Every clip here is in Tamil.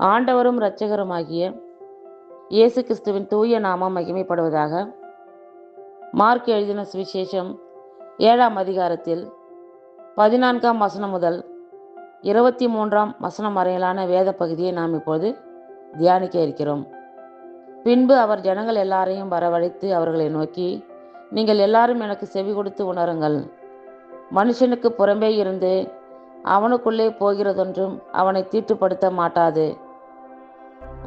ஆண்டவரும் இரட்சகருமாகிய இயேசு கிறிஸ்துவின் தூய நாமம் மகிமைப்படுவதாக. மார்க் எழுதின சுவிசேஷம் 7ஆம் அதிகாரத்தில் 14ஆம் வசனம் முதல் 23ஆம் வசனம் வரையிலான வேத பகுதியை நாம் இப்போது தியானிக்க இருக்கிறோம். பின்பு அவர் ஜனங்கள் எல்லாரையும் வரவழைத்து அவர்களை நோக்கி, நீங்கள் எல்லாரும் எனக்கு செவி கொடுத்து உணருங்கள். மனுஷனுக்கு புறம்பே இருந்து அவனுக்குள்ளே போகிறதொன்றும் அவனை தீட்டுப்படுத்த மாட்டாது.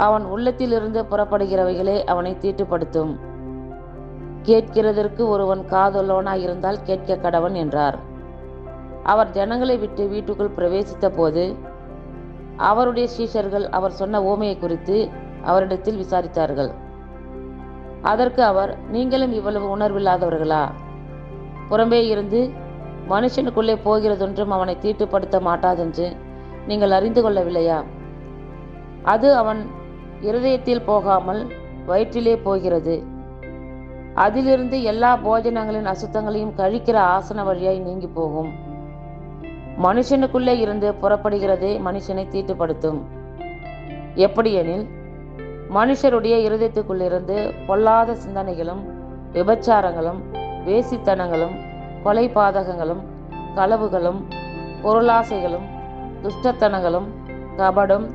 அவன் உள்ளத்திலிருந்து புறப்படுகிறவைகளே அவனை தீட்டுப்படுத்தும். கேட்கிறதற்கு ஒருவன் காதுள்ளவனாய் இருந்தால் கேட்க கடவன் என்றார். அவர் ஜனங்களை விட்டு வீட்டுக்குள் பிரவேசித்த போது அவருடைய சீஷர்கள் அவர் சொன்ன உவமையை குறித்து அவரிடத்தில் விசாரித்தார்கள். அதற்கு அவர், நீங்களும் இவ்வளவு உணர்வில்லாதவர்களா? புறம்பே இருந்து மனுஷனுக்குள்ளே போகிறதொன்றும் அவனை தீட்டுப்படுத்த மாட்டாதென்று நீங்கள் அறிந்து கொள்ளவில்லையா? அது அவன் இருதயத்தில் போகாமல் வயிற்றிலே போகிறது. அதிலிருந்து எல்லா போஜனங்களின் அசுத்தங்களையும் கழிக்கிற ஆசன வழியாய் நீங்கி போகும். மனுஷனுக்குள்ளே இருந்து புறப்படுகிறதே மனுஷனை தீட்டுப்படுத்தும். எப்படியெனில், மனுஷருடைய இருதயத்துக்குள்ளிருந்து பொல்லாத சிந்தனைகளும், விபச்சாரங்களும், வேசித்தனங்களும், கொலை பாதகங்களும், களவுகளும், பொருளாசைகளும், துஷ்டத்தனங்களும், கபடும்,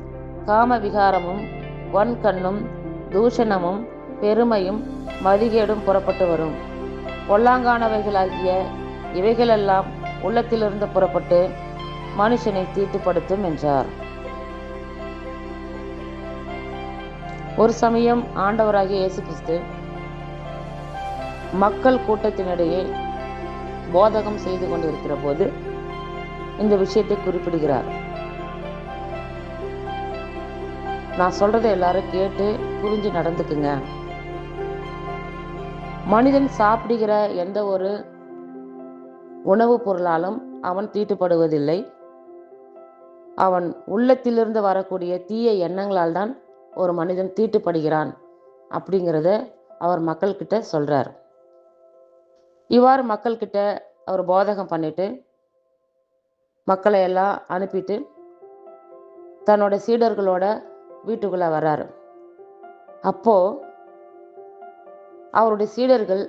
காம விகாரமும், வன்கண்ணும், தூஷணமும், பெருமையும், மதிகேடும் புறப்பட்டு வரும். பொல்லாங்கானவைகளாகிய இவைகளெல்லாம் உள்ளத்திலிருந்து புறப்பட்டு மனுஷனை தீட்டுப்படுத்தும் என்றார். ஒரு சமயம் ஆண்டவராகிய இயேசு கிறிஸ்து மக்கள் கூட்டத்தினிடையே போதகம் செய்து கொண்டிருக்கிற போது இந்த விஷயத்தை குறிப்பிடுகிறார். நான் சொல்றதை எல்லாரும் கேட்டு புரிஞ்சு நடந்துக்குங்க. மனிதன் சாப்பிடுகிற எந்த ஒரு உணவுப் பொருளாலும் அவன் தீட்டுப்படுவதில்லை. அவன் உள்ளத்திலிருந்து வரக்கூடிய தீய எண்ணங்களால் தான் ஒரு மனிதன் தீட்டுப்படுகிறான் அப்படிங்கிறத அவர் மக்கள்கிட்ட சொல்றார். இவ்வாறு மக்கள்கிட்ட அவர் போதகம் பண்ணிட்டு மக்களை எல்லாம் அனுப்பிட்டு தன்னோட சீடர்களோட வீட்டுக்குள்ள வர்றாரு. அப்போ அவருடைய சீடர்கள்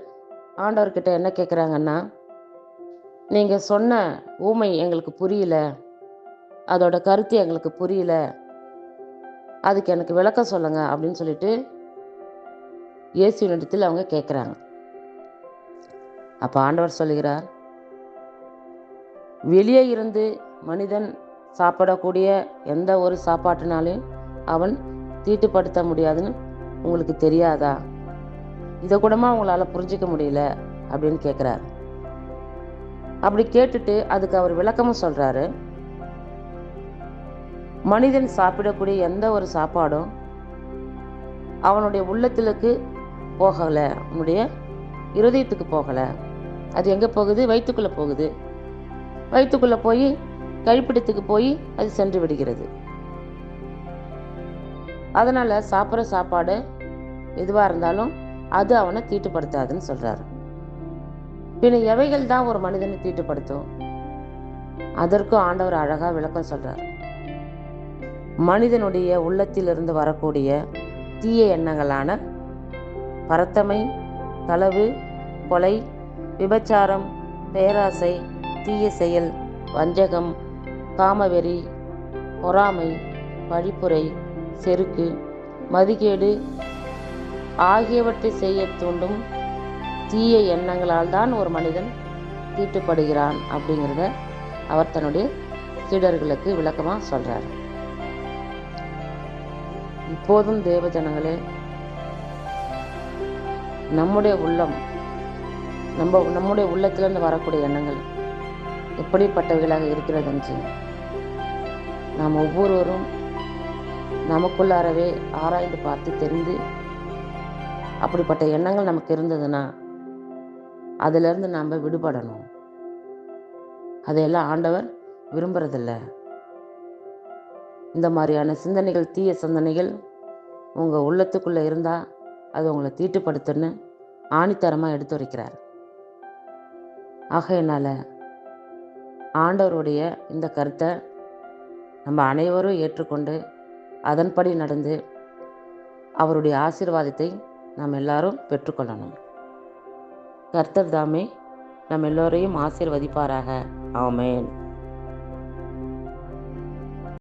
ஆண்டவர்கிட்ட என்ன கேட்குறாங்கன்னா, நீங்க சொன்ன ஊமை எங்களுக்கு புரியல, அதோட கருத்து எங்களுக்கு புரியல, அதுக்கு எனக்கு விளக்கம் சொல்லுங்க அப்படின்னு சொல்லிட்டு இயேசுவினிடத்தில் அவங்க கேட்குறாங்க. அப்போ ஆண்டவர் சொல்லுகிறார், வெளியே இருந்து மனிதன் சாப்பிடக்கூடிய எந்த ஒரு சாப்பாட்டினாலும் அவன் தீட்டுப்படுத்த முடியாதுன்னு உங்களுக்கு தெரியாதா? இதை கூடமா உங்களால் புரிஞ்சிக்க முடியல அப்படின்னு கேட்குறாரு. அப்படி கேட்டுட்டு அதுக்கு அவர் விளக்கமும் சொல்றாரு. மனிதன் சாப்பிடக்கூடிய எந்த ஒரு சாப்பாடும் அவனுடைய உள்ளத்திலுக்கு போகல, அவனுடைய இருதயத்துக்கு போகல. அது எங்கே போகுது? வயிற்றுக்குள்ளே போகுது. வயிற்றுக்குள்ளே போய் கழிப்பிடத்துக்கு போய் அது சென்று விடுகிறது. அதனால சாப்பிட்ற சாப்பாடு எதுவாக இருந்தாலும் அது அவனை தீட்டுப்படுத்தாதுன்னு சொல்றாரு. பின்ன எவைகள் தான் ஒரு மனிதனை தீட்டுப்படுத்தும்? அதற்கும் ஆண்டவர் அழகா விளக்கம் சொல்றார். மனிதனுடைய உள்ளத்திலிருந்து வரக்கூடிய தீய எண்ணங்களான பரத்தமை, களவு, கொலை, விபச்சாரம், பேராசை, தீய செயல், வஞ்சகம், காமவெறி, பொறாமை, பழிப்புரை, செருக்கு, மதிகேடு ஆகியவற்றை செய்ய தூண்டும் தீய எண்ணங்களால் தான் ஒரு மனிதன் தீட்டுப்படுகிறான் அப்படிங்கிறத அவர் தன்னுடைய சீடர்களுக்கு விளக்கமாக சொல்றார். இப்போதும் தேவ ஜனங்களே, நம்முடைய உள்ளம், நம்முடைய உள்ளத்திலிருந்து வரக்கூடிய எண்ணங்கள் எப்படிப்பட்டவைகளாக இருக்கிறது என்று நாம் ஒவ்வொருவரும் நமக்குள்ளாரவே ஆராய்ந்து பார்த்து தெரிந்து, அப்படிப்பட்ட எண்ணங்கள் நமக்கு இருந்ததுன்னா அதிலிருந்து நாம் விடுபடணும். அதையெல்லாம் ஆண்டவர் விரும்புறதில்ல. இந்த மாதிரியான சிந்தனைகள், தீய சிந்தனைகள் உங்கள் உள்ளத்துக்குள்ளே இருந்தால் அது உங்களை தீட்டுப்படுத்துன்னு ஆணித்தரமாக எடுத்து வைக்கிறார். ஆகையினால ஆண்டவருடைய இந்த கருத்தை நம்ம அனைவரும் ஏற்றுக்கொண்டு அதன்படி நடந்து அவருடைய ஆசீர்வாதத்தை நாம் எல்லாரும் பெற்றுக்கொள்ளணும். கர்த்தர் தாமே நம் எல்லோரையும் ஆசீர்வதிப்பாராக. ஆமென்.